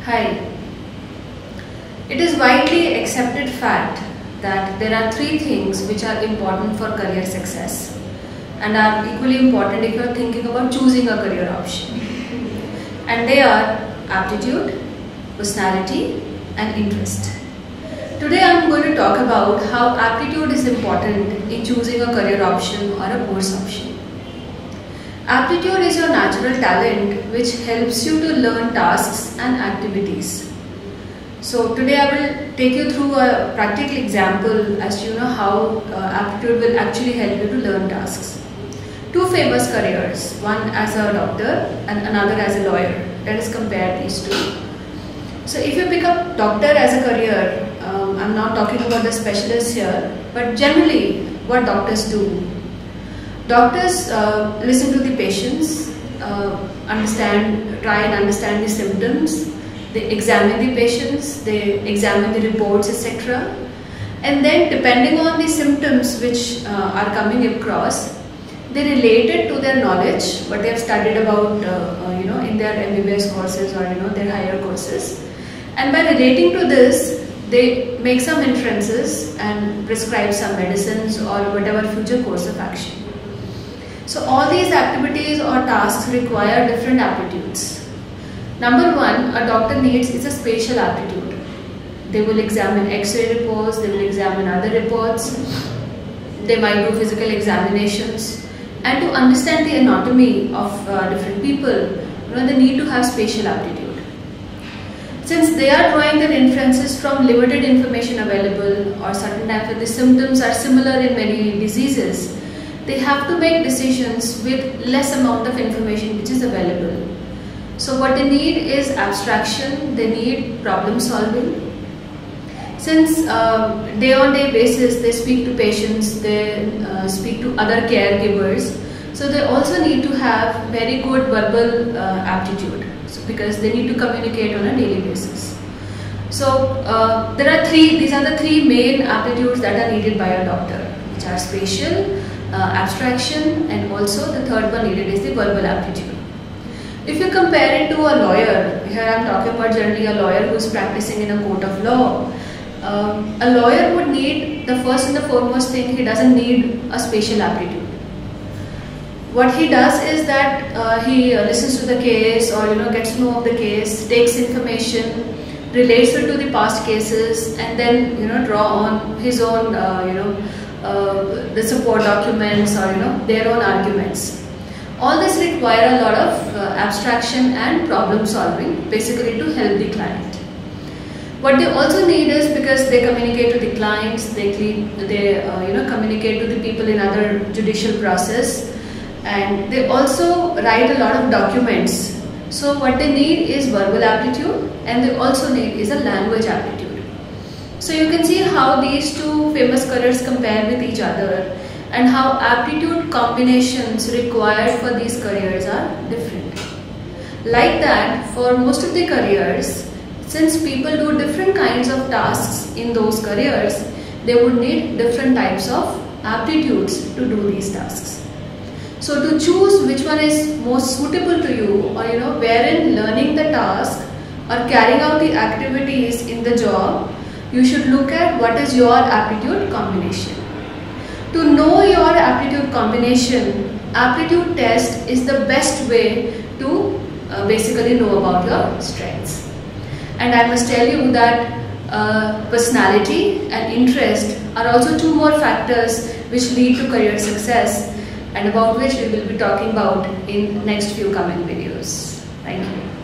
Hi. It is widely accepted fact that there are three things which are important for career success and are equally important if you are thinking about choosing a career option. And they are aptitude, personality and interest. Today I am going to talk about how aptitude is important in choosing a career option or a course option. Aptitude is your natural talent which helps you to learn tasks and activities. So today I will take you through a practical example as to how aptitude will actually help you to learn tasks. Two famous careers, one as a doctor and another as a lawyer. Let us compare these two. So if you pick up doctor as a career, I'm not talking about the specialists here, but generally what doctors do. Doctors listen to the patients, try and understand the symptoms, they examine the patients, they examine the reports, etc. And then depending on the symptoms which are coming across, they relate it to their knowledge, what they have studied about in their MBBS courses or their higher courses. And by relating to this, they make some inferences and prescribe some medicines or whatever future course of action. So all these activities or tasks require different aptitudes. Number one, a doctor needs is a spatial aptitude. They will examine X-ray reports, they will examine other reports, they might do physical examinations, and to understand the anatomy of different people, they need to have spatial aptitude. Since they are drawing their inferences from limited information available or certain types of the symptoms are similar in many diseases, they have to make decisions with less amount of information which is available. So what they need is abstraction, they need problem solving. Since day on day basis they speak to patients, they speak to other caregivers, so they also need to have very good verbal aptitude, because they need to communicate on a daily basis. So these are the three main aptitudes that are needed by a doctor, which are spatial, abstraction, and also the third one needed is the verbal aptitude. If you compare it to a lawyer, here I am talking about generally a lawyer who is practicing in a court of law. A lawyer would need, the first and the foremost thing, he doesn't need a spatial aptitude. What he does is that he listens to the case or gets to know of the case, takes information, relates it to the past cases, and then draw on his own the support documents or their own arguments. All this require a lot of abstraction and problem solving, basically to help the client. What they also need is, because they communicate to the clients, they communicate to the people in other judicial process, and they also write a lot of documents. So what they need is verbal aptitude, and they also need is a language aptitude. So you can see how these two famous careers compare with each other and how aptitude combinations required for these careers are different. Like that, for most of the careers, since people do different kinds of tasks in those careers, they would need different types of aptitudes to do these tasks. So to choose which one is most suitable to you, or wherein learning the task or carrying out the activities in the job, you should look at what is your aptitude combination. To know your aptitude combination, aptitude test is the best way to basically know about your strengths. And I must tell you that personality and interest are also two more factors which lead to career success, and about which we will be talking about in next few coming videos. Thank you.